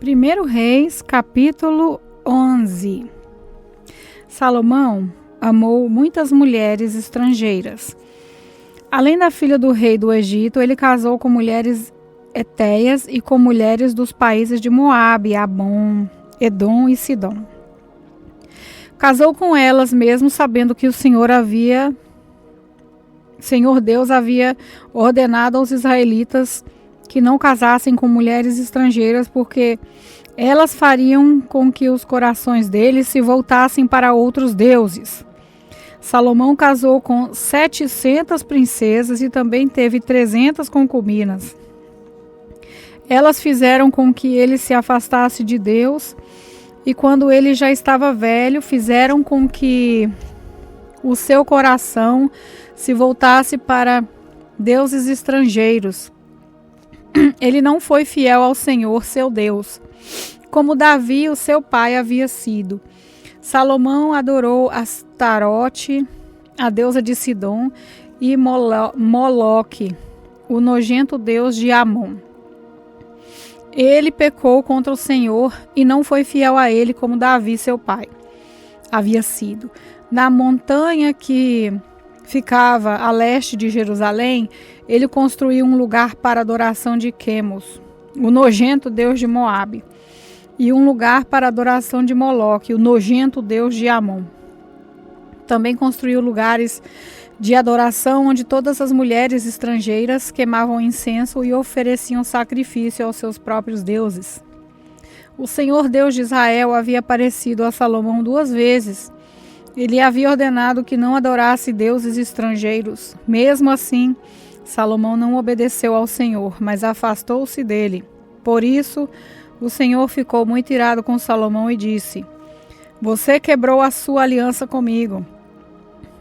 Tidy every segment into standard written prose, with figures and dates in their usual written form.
1 Reis, capítulo 11. Salomão amou muitas mulheres estrangeiras. Além da filha do rei do Egito, ele casou com mulheres hetéias e com mulheres dos países de Moabe, Amon, Edom e Sidom. Casou com elas mesmo sabendo que o Senhor Deus havia ordenado aos israelitas que não casassem com mulheres estrangeiras, porque elas fariam com que os corações deles se voltassem para outros deuses. Salomão casou com 700 princesas e também teve 300 concubinas. Elas fizeram com que ele se afastasse de Deus, e quando ele já estava velho, fizeram com que o seu coração se voltasse para deuses estrangeiros. Ele não foi fiel ao Senhor, seu Deus, como Davi, o seu pai, havia sido. Salomão adorou Astarote, a deusa de Sidom, e Moloque, o nojento deus de Amon. Ele pecou contra o Senhor e não foi fiel a ele como Davi, seu pai, havia sido. Na montanha que ficava a leste de Jerusalém, ele construiu um lugar para adoração de Quemos, o nojento deus de Moabe, e um lugar para adoração de Moloque, o nojento deus de Amon. Também construiu lugares de adoração onde todas as mulheres estrangeiras queimavam incenso e ofereciam sacrifício aos seus próprios deuses. O Senhor Deus de Israel havia aparecido a Salomão 2 vezes. Ele havia ordenado que não adorasse deuses estrangeiros. Mesmo assim, Salomão não obedeceu ao Senhor, mas afastou-se dele. Por isso, o Senhor ficou muito irado com Salomão e disse: Você quebrou a sua aliança comigo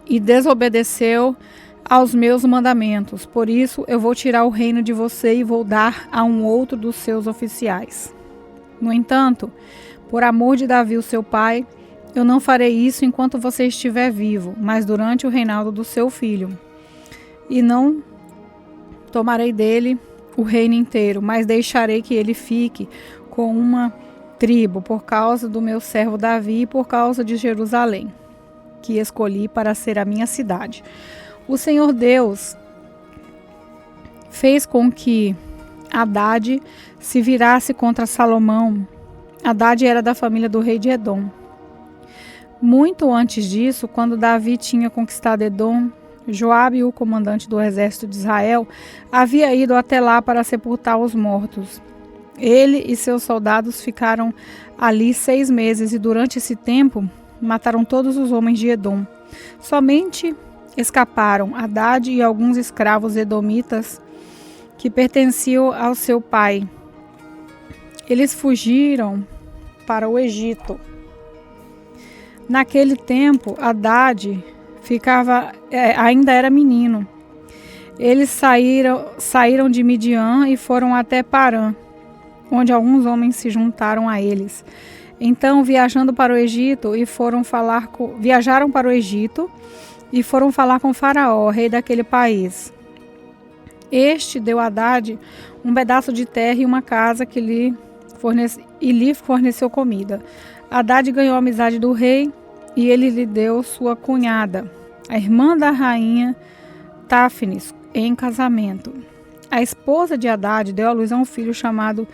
e desobedeceu aos meus mandamentos. Por isso, eu vou tirar o reino de você e vou dar a um outro dos seus oficiais. No entanto, por amor de Davi, o seu pai, eu não farei isso enquanto você estiver vivo, mas durante o reinado do seu filho. E não tomarei dele o reino inteiro, mas deixarei que ele fique com uma tribo, por causa do meu servo Davi e por causa de Jerusalém, que escolhi para ser a minha cidade. O Senhor Deus fez com que Hadade se virasse contra Salomão. Hadade era da família do rei de Edom. Muito antes disso, quando Davi tinha conquistado Edom, Joabe, o comandante do exército de Israel, havia ido até lá para sepultar os mortos. Ele e seus soldados ficaram ali 6 meses e durante esse tempo mataram todos os homens de Edom. Somente escaparam Hadade e alguns escravos edomitas que pertenciam ao seu pai. Eles fugiram para o Egito. Naquele tempo, Hadade ainda era menino. Eles saíram de Midian e foram até Parã, onde alguns homens se juntaram a eles. Então, viajaram para o Egito e foram falar com Faraó, rei daquele país. Este deu a Hadade um pedaço de terra e uma casa que lhe forneceu comida. Hadade ganhou a amizade do rei e ele lhe deu sua cunhada, a irmã da rainha Táfnis, em casamento. A esposa de Hadade deu à luz a um filho chamado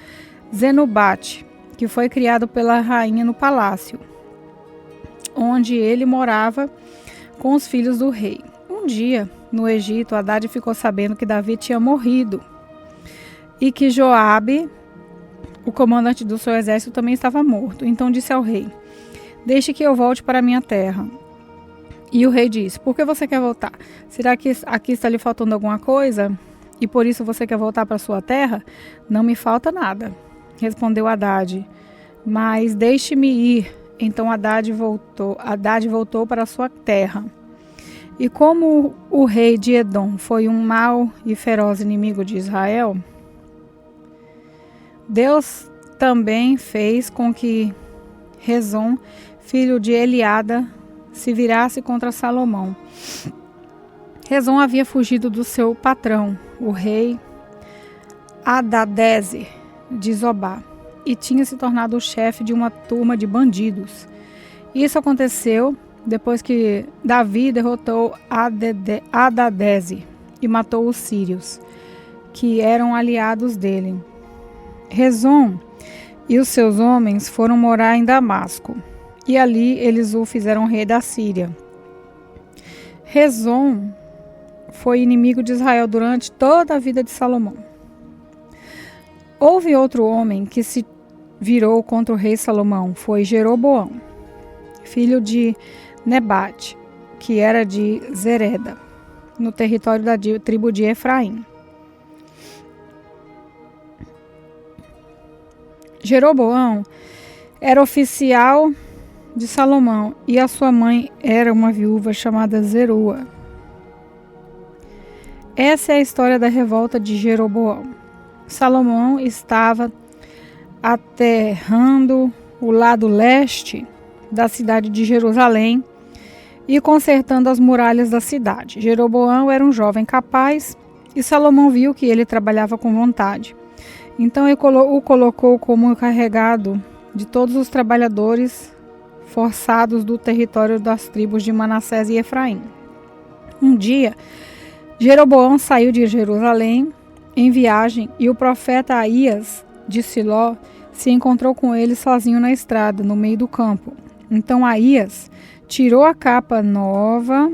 Zenobate, que foi criado pela rainha no palácio, onde ele morava com os filhos do rei. Um dia, no Egito, Hadade ficou sabendo que Davi tinha morrido e que Joabe, o comandante do seu exército, também estava morto. Então disse ao rei: Deixe que eu volte para a minha terra. E o rei disse: Por que você quer voltar? Será que aqui está lhe faltando alguma coisa? E por isso você quer voltar para a sua terra? Não me falta nada, respondeu Hadade. Mas deixe-me ir. Então Hadade voltou para a sua terra. E como o rei de Edom foi um mau e feroz inimigo de Israel, Deus também fez com que Rezon, filho de Eliada, se virasse contra Salomão. Rezon havia fugido do seu patrão, o rei Hadadezer de Zobá. e tinha se tornado o chefe de uma turma de bandidos. Isso aconteceu depois que Davi derrotou Hadadeze e matou os sírios, que eram aliados dele. Rezon e os seus homens foram morar em Damasco, e ali eles o fizeram rei da Síria. Rezon foi inimigo de Israel durante toda a vida de Salomão. Houve outro homem que se virou contra o rei Salomão, foi Jeroboão, filho de Nebate, que era de Zereda, no território da tribo de Efraim. Jeroboão era oficial de Salomão e a sua mãe era uma viúva chamada Zerua. Essa é a história da revolta de Jeroboão. Salomão estava aterrando o lado leste da cidade de Jerusalém e consertando as muralhas da cidade. Jeroboão era um jovem capaz e Salomão viu que ele trabalhava com vontade. Então ele o colocou como encarregado de todos os trabalhadores forçados do território das tribos de Manassés e Efraim. Um dia, Jeroboão saiu de Jerusalém em viagem e o profeta Aías de Siló se encontrou com ele sozinho na estrada, no meio do campo. Então Aías tirou a capa nova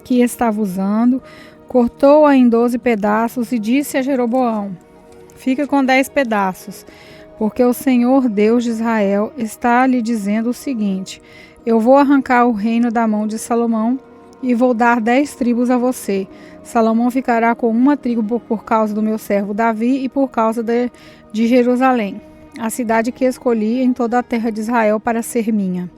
que estava usando, cortou-a em 12 pedaços e disse a Jeroboão: fica com 10 pedaços, porque o Senhor Deus de Israel está lhe dizendo o seguinte: eu vou arrancar o reino da mão de Salomão e vou dar 10 tribos a você. Salomão ficará com uma tribo por causa do meu servo Davi e por causa de Jerusalém, a cidade que escolhi em toda a terra de Israel para ser minha.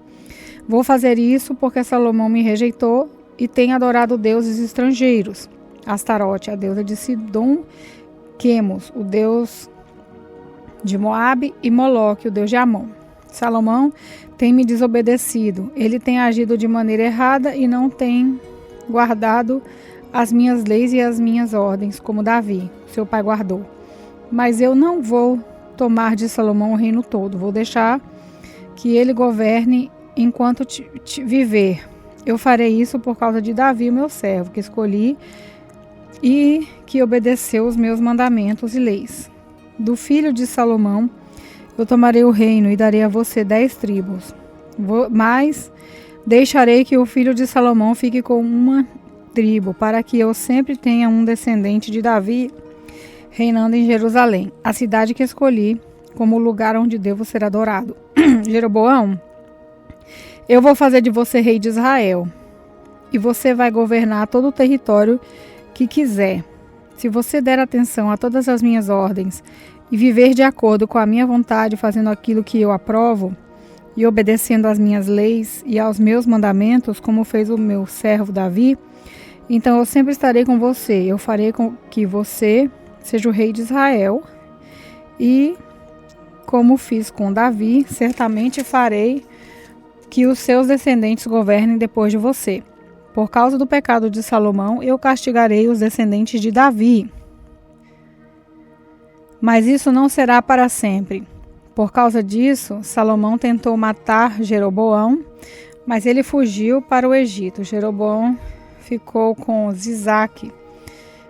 Vou fazer isso porque Salomão me rejeitou e tem adorado deuses estrangeiros. Astarote, a deusa de Sidom, Quemos, o deus de Moabe, e Moloque, o deus de Amon. Salomão tem me desobedecido. Ele tem agido de maneira errada e não tem guardado as minhas leis e as minhas ordens, como Davi, seu pai, guardou. Mas eu não vou tomar de Salomão o reino todo. Vou deixar que ele governe enquanto viver. Eu farei isso por causa de Davi, meu servo, que escolhi e que obedeceu os meus mandamentos e leis. Do filho de Salomão eu tomarei o reino e darei a você 10 tribos. Mas deixarei que o filho de Salomão fique com uma tribo, para que eu sempre tenha um descendente de Davi reinando em Jerusalém, a cidade que escolhi como lugar onde devo ser adorado. Jeroboão, eu vou fazer de você rei de Israel, e você vai governar todo o território que quiser. Se você der atenção a todas as minhas ordens e viver de acordo com a minha vontade, fazendo aquilo que eu aprovo e obedecendo às minhas leis e aos meus mandamentos, como fez o meu servo Davi, então eu sempre estarei com você. Eu farei com que você seja o rei de Israel e, como fiz com Davi, certamente farei que os seus descendentes governem depois de você. Por causa do pecado de Salomão, eu castigarei os descendentes de Davi. Mas isso não será para sempre. Por causa disso, Salomão tentou matar Jeroboão, mas ele fugiu para o Egito. Jeroboão ficou com Zizaque,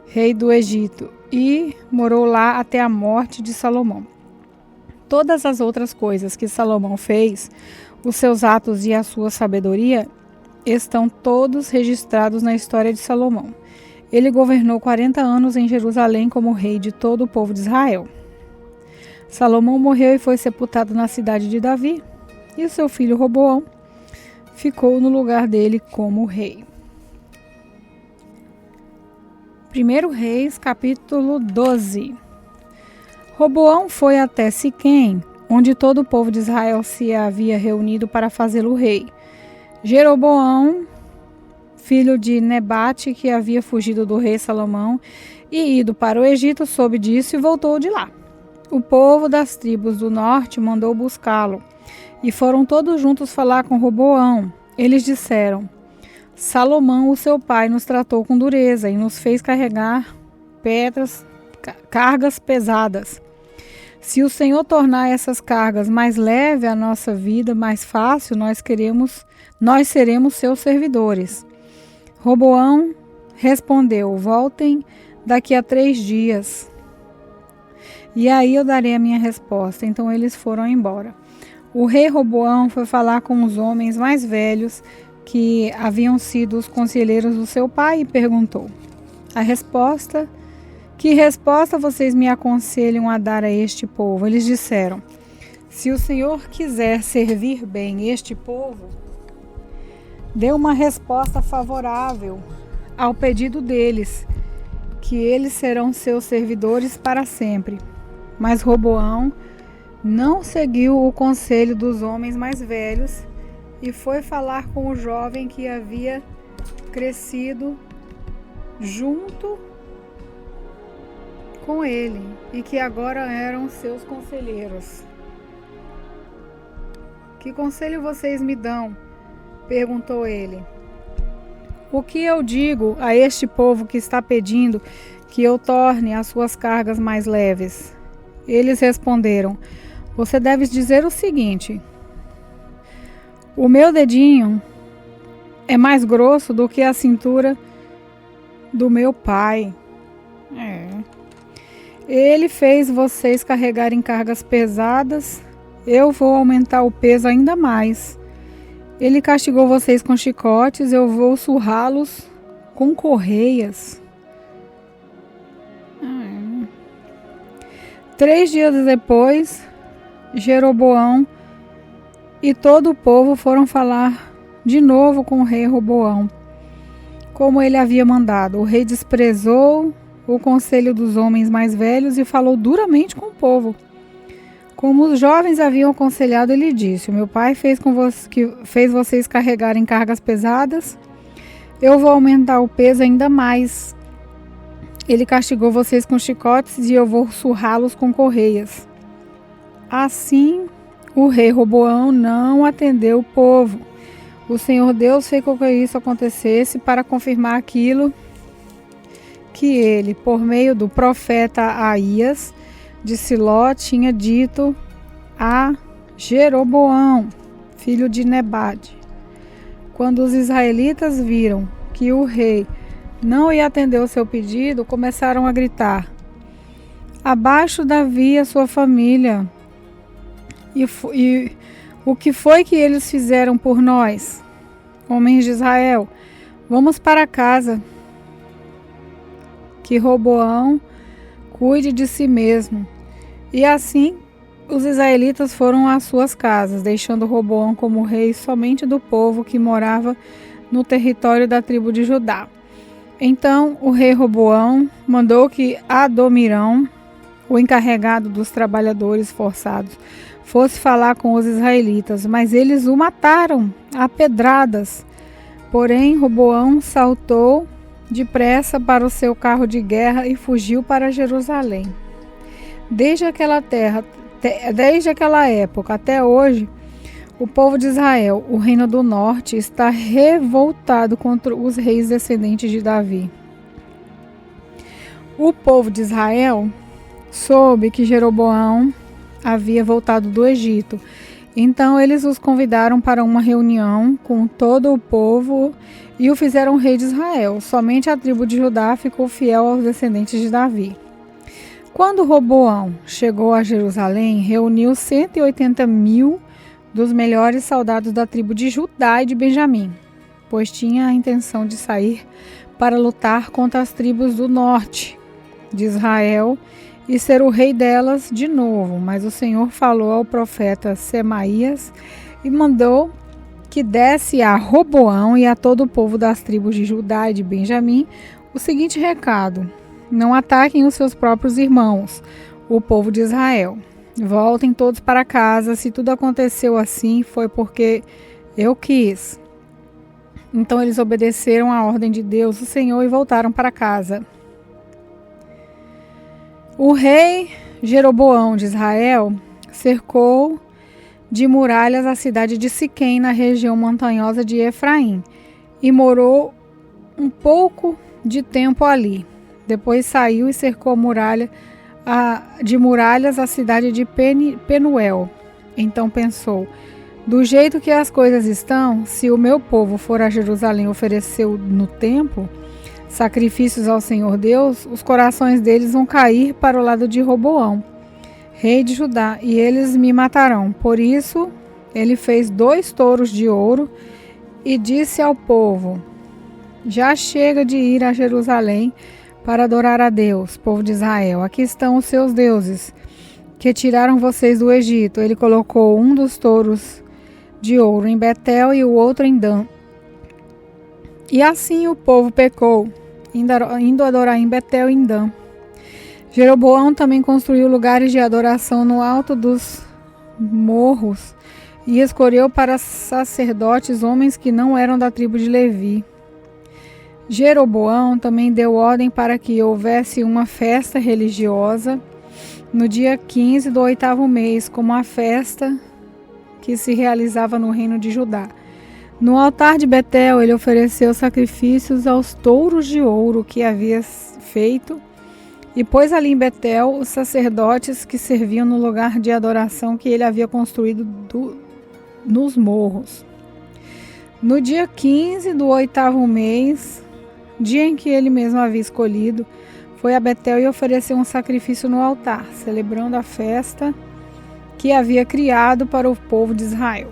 rei do Egito, e morou lá até a morte de Salomão. Todas as outras coisas que Salomão fez, os seus atos e a sua sabedoria, estão todos registrados na história de Salomão. Ele governou 40 anos em Jerusalém como rei de todo o povo de Israel. Salomão morreu e foi sepultado na cidade de Davi, e seu filho Roboão ficou no lugar dele como rei. 1 Reis, capítulo 12. Roboão foi até Siquém, onde todo o povo de Israel se havia reunido para fazê-lo rei. Jeroboão, filho de Nebate, que havia fugido do rei Salomão e ido para o Egito, soube disso e voltou de lá. O povo das tribos do norte mandou buscá-lo, e foram todos juntos falar com Roboão. Eles disseram: Salomão, o seu pai, nos tratou com dureza e nos fez carregar cargas pesadas. Se o Senhor tornar essas cargas mais leve a nossa vida, mais fácil, nós seremos seus servidores. Roboão respondeu: voltem daqui a 3 dias. E aí eu darei a minha resposta. Então eles foram embora. O rei Roboão foi falar com os homens mais velhos que haviam sido os conselheiros do seu pai e perguntou: que resposta vocês me aconselham a dar a este povo? Eles disseram: se o Senhor quiser servir bem este povo, dê uma resposta favorável ao pedido deles, que eles serão seus servidores para sempre. Mas Roboão não seguiu o conselho dos homens mais velhos e foi falar com o jovem que havia crescido junto com ele e que agora eram seus conselheiros. Que conselho vocês me dão? Perguntou ele. O que eu digo a este povo que está pedindo que eu torne as suas cargas mais leves? Eles responderam: você deve dizer o seguinte: o meu dedinho é mais grosso do que a cintura do meu pai. Ele fez vocês carregarem cargas pesadas, eu vou aumentar o peso ainda mais. Ele castigou vocês com chicotes, eu vou surrá-los com correias. 3 dias depois, Jeroboão e todo o povo foram falar de novo com o rei Roboão, como ele havia mandado. O rei desprezou o conselho dos homens mais velhos e falou duramente com o povo. Como os jovens haviam aconselhado, ele disse: o meu pai fez vocês carregarem cargas pesadas, eu vou aumentar o peso ainda mais. Ele castigou vocês com chicotes e eu vou surrá-los com correias. Assim, o rei Roboão não atendeu o povo. O Senhor Deus fez com que isso acontecesse para confirmar aquilo que ele, por meio do profeta Aías de Siló, tinha dito a Jeroboão, filho de Nebade. Quando os israelitas viram que o rei não ia atender o seu pedido, começaram a gritar: abaixo Davi e a sua família. E o que foi que eles fizeram por nós, homens de Israel? Vamos para casa. Que Roboão cuide de si mesmo. E assim os israelitas foram às suas casas, deixando Roboão como rei somente do povo que morava no território da tribo de Judá. Então o rei Roboão mandou que Adomirão, o encarregado dos trabalhadores forçados, fosse falar com os israelitas, mas eles o mataram a pedradas. Porém, Roboão saltou depressa para o seu carro de guerra e fugiu para Jerusalém. Desde aquela época até hoje, o povo de Israel, o reino do norte, está revoltado contra os reis descendentes de Davi. O povo de Israel soube que Jeroboão havia voltado do Egito. Então eles os convidaram para uma reunião com todo o povo e o fizeram rei de Israel. Somente a tribo de Judá ficou fiel aos descendentes de Davi. Quando Roboão chegou a Jerusalém, reuniu 180.000 dos melhores soldados da tribo de Judá e de Benjamim, pois tinha a intenção de sair para lutar contra as tribos do norte de Israel e ser o rei delas de novo. Mas o Senhor falou ao profeta Semaías e mandou que desse a Roboão e a todo o povo das tribos de Judá e de Benjamim o seguinte recado: não ataquem os seus próprios irmãos, o povo de Israel. Voltem todos para casa. Se tudo aconteceu assim, foi porque eu quis. Então eles obedeceram à ordem de Deus, o Senhor, e voltaram para casa. O rei Jeroboão de Israel cercou de muralhas a cidade de Siquém, na região montanhosa de Efraim, e morou um pouco de tempo ali. Depois saiu e cercou a muralha de muralhas a cidade de Penuel. Então pensou: do jeito que as coisas estão, se o meu povo for a Jerusalém oferecer no templo sacrifícios ao Senhor Deus, os corações deles vão cair para o lado de Roboão, rei de Judá, e eles me matarão. Por isso, ele fez 2 touros de ouro e disse ao povo: já chega de ir a Jerusalém para adorar a Deus, povo de Israel. Aqui estão os seus deuses, que tiraram vocês do Egito. Ele colocou um dos touros de ouro em Betel e o outro em Dan. E assim o povo pecou, indo adorar em Betel e em Dan. Jeroboão também construiu lugares de adoração no alto dos morros e escolheu para sacerdotes homens que não eram da tribo de Levi. Jeroboão também deu ordem para que houvesse uma festa religiosa no dia 15 do 8º mês, como a festa que se realizava no reino de Judá. No altar de Betel, ele ofereceu sacrifícios aos touros de ouro que havia feito e pôs ali em Betel os sacerdotes que serviam no lugar de adoração que ele havia construído nos morros. No dia 15 do 8º mês, dia em que ele mesmo havia escolhido, foi a Betel e ofereceu um sacrifício no altar, celebrando a festa que havia criado para o povo de Israel.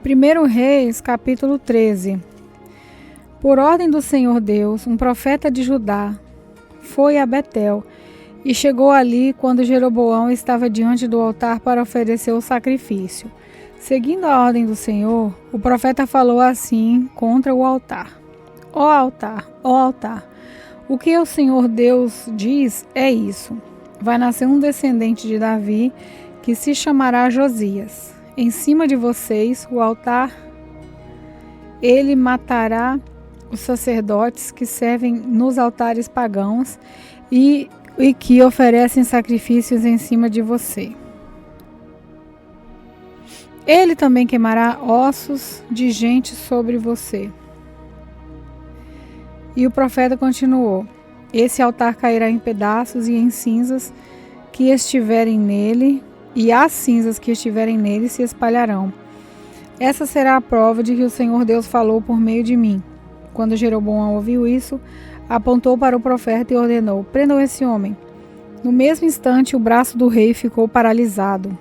1 Reis, capítulo 13. Por ordem do Senhor Deus, um profeta de Judá foi a Betel e chegou ali quando Jeroboão estava diante do altar para oferecer o sacrifício. Seguindo a ordem do Senhor, o profeta falou assim contra o altar: ó altar, o que o Senhor Deus diz é isso: vai nascer um descendente de Davi que se chamará Josias. Em cima de vocês, o altar, ele matará os sacerdotes que servem nos altares pagãos e que oferecem sacrifícios em cima de você. Ele também queimará ossos de gente sobre você. E o profeta continuou: esse altar cairá em pedaços e em cinzas que estiverem nele, e as cinzas que estiverem nele se espalharão. Essa será a prova de que o Senhor Deus falou por meio de mim. Quando Jeroboão ouviu isso, apontou para o profeta e ordenou: prendam esse homem. No mesmo instante, o braço do rei ficou paralisado.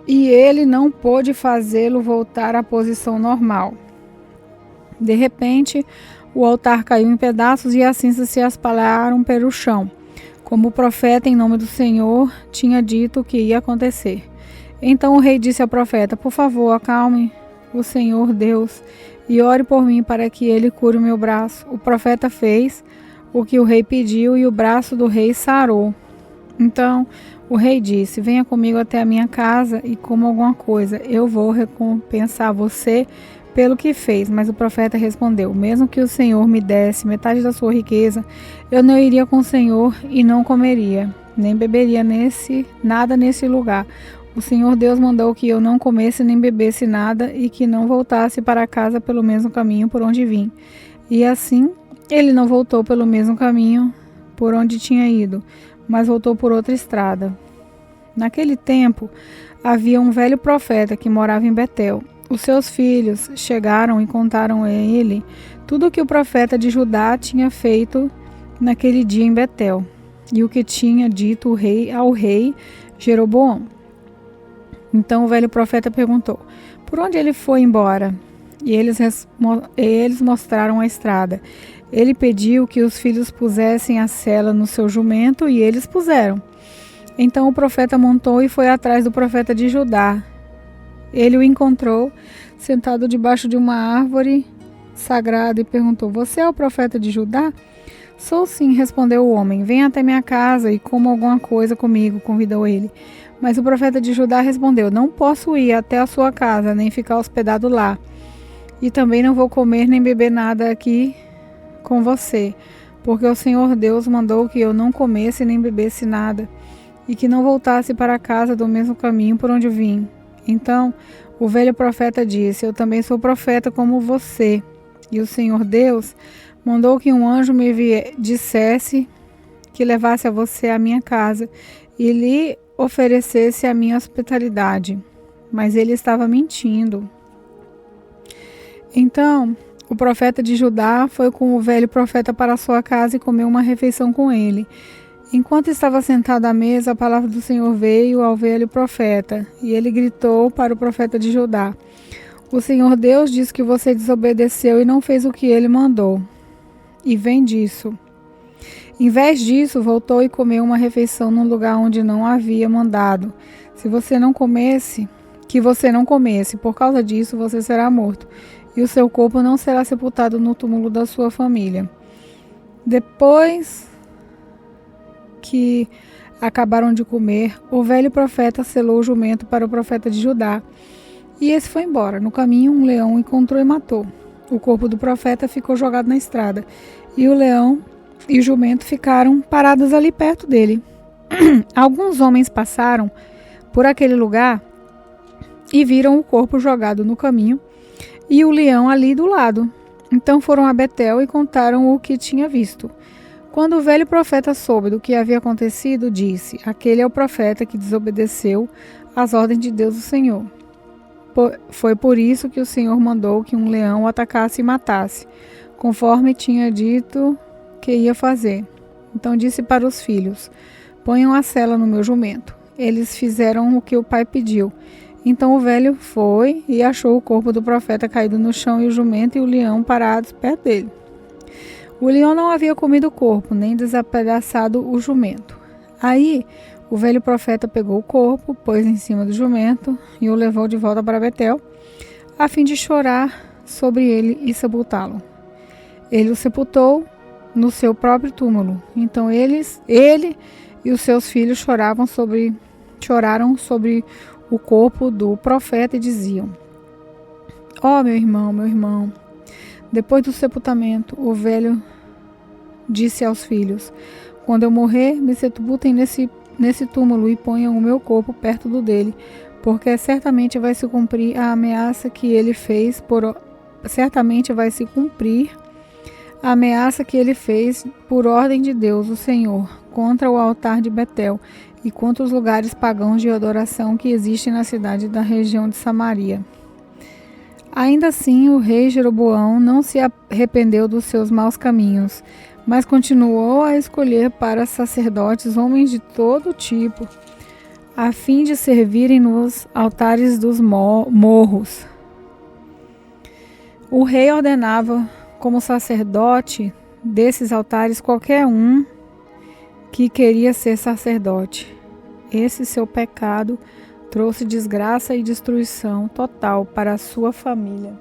E ele não pôde fazê-lo voltar à posição normal. De repente, o altar caiu em pedaços e as cinzas se espalharam pelo chão, como o profeta, em nome do Senhor, tinha dito que ia acontecer. Então o rei disse ao profeta: por favor, acalme o Senhor Deus e ore por mim para que ele cure o meu braço. O profeta fez o que o rei pediu e o braço do rei sarou. Então o rei disse: venha comigo até a minha casa e coma alguma coisa. Eu vou recompensar você pelo que fez. Mas o profeta respondeu: mesmo que o Senhor me desse metade da sua riqueza, eu não iria com o Senhor e não comeria, nem beberia nada nesse lugar. O Senhor Deus mandou que eu não comesse nem bebesse nada e que não voltasse para casa pelo mesmo caminho por onde vim. E assim, ele não voltou pelo mesmo caminho por onde tinha ido, mas voltou por outra estrada. Naquele tempo, havia um velho profeta que morava em Betel. Os seus filhos chegaram e contaram a ele tudo o que o profeta de Judá tinha feito naquele dia em Betel e o que tinha dito o rei ao rei Jeroboão. Então o velho profeta perguntou: por onde ele foi embora? E eles mostraram a estrada. Ele pediu que os filhos pusessem a sela no seu jumento e eles puseram. Então o profeta montou e foi atrás do profeta de Judá. Ele o encontrou sentado debaixo de uma árvore sagrada e perguntou: você é o profeta de Judá? Sou sim, respondeu o homem. Venha até minha casa e coma alguma coisa comigo, convidou ele. Mas o profeta de Judá respondeu: não posso ir até a sua casa, nem ficar hospedado lá. E também não vou comer nem beber nada aqui com você, porque o Senhor Deus mandou que eu não comesse nem bebesse nada, e que não voltasse para casa do mesmo caminho por onde vim. Então o velho profeta disse: eu também sou profeta como você. E o Senhor Deus mandou que um anjo me dissesse que levasse a você à minha casa e lhe oferecesse a minha hospitalidade. Mas ele estava mentindo. Então o profeta de Judá foi com o velho profeta para sua casa e comeu uma refeição com ele. Enquanto estava sentado à mesa, a palavra do Senhor veio ao velho profeta, e ele gritou para o profeta de Judá: o Senhor Deus diz que você desobedeceu e não fez o que ele mandou. E vem disso. Em vez disso, voltou e comeu uma refeição num lugar onde não havia mandado. Que você não comesse, por causa disso você será morto, e o seu corpo não será sepultado no túmulo da sua família. Depois que acabaram de comer, o velho profeta selou o jumento para o profeta de Judá, e esse foi embora. No caminho, um leão o encontrou e matou. O corpo do profeta ficou jogado na estrada, e o leão e o jumento ficaram parados ali perto dele. Alguns homens passaram por aquele lugar e viram o corpo jogado no caminho e o leão ali do lado. Então foram a Betel e contaram o que tinha visto. Quando o velho profeta soube do que havia acontecido, disse: aquele é o profeta que desobedeceu às ordens de Deus, o Senhor. Foi por isso que o Senhor mandou que um leão o atacasse e matasse, conforme tinha dito que ia fazer. Então disse para os filhos: ponham a sela no meu jumento. Eles fizeram o que o pai pediu. Então o velho foi e achou o corpo do profeta caído no chão e o jumento e o leão parados perto dele. O leão não havia comido o corpo, nem desapedaçado o jumento. Aí o velho profeta pegou o corpo, pôs em cima do jumento e o levou de volta para Betel, a fim de chorar sobre ele e sepultá-lo. Ele o sepultou no seu próprio túmulo. Então ele e os seus filhos choraram sobre o corpo do profeta e diziam: ó, meu irmão. Depois do sepultamento, o velho disse aos filhos: quando eu morrer, me sepultem nesse túmulo e ponham o meu corpo perto do dele, porque certamente vai se cumprir a ameaça que ele fez por ordem de Deus, o Senhor, contra o altar de Betel e contra os lugares pagãos de adoração que existem na cidade da região de Samaria. Ainda assim, o rei Jeroboão não se arrependeu dos seus maus caminhos, mas continuou a escolher para sacerdotes homens de todo tipo, a fim de servirem nos altares dos morros. O rei ordenava como sacerdote desses altares qualquer um que queria ser sacerdote. Esse seu pecado trouxe desgraça e destruição total para a sua família.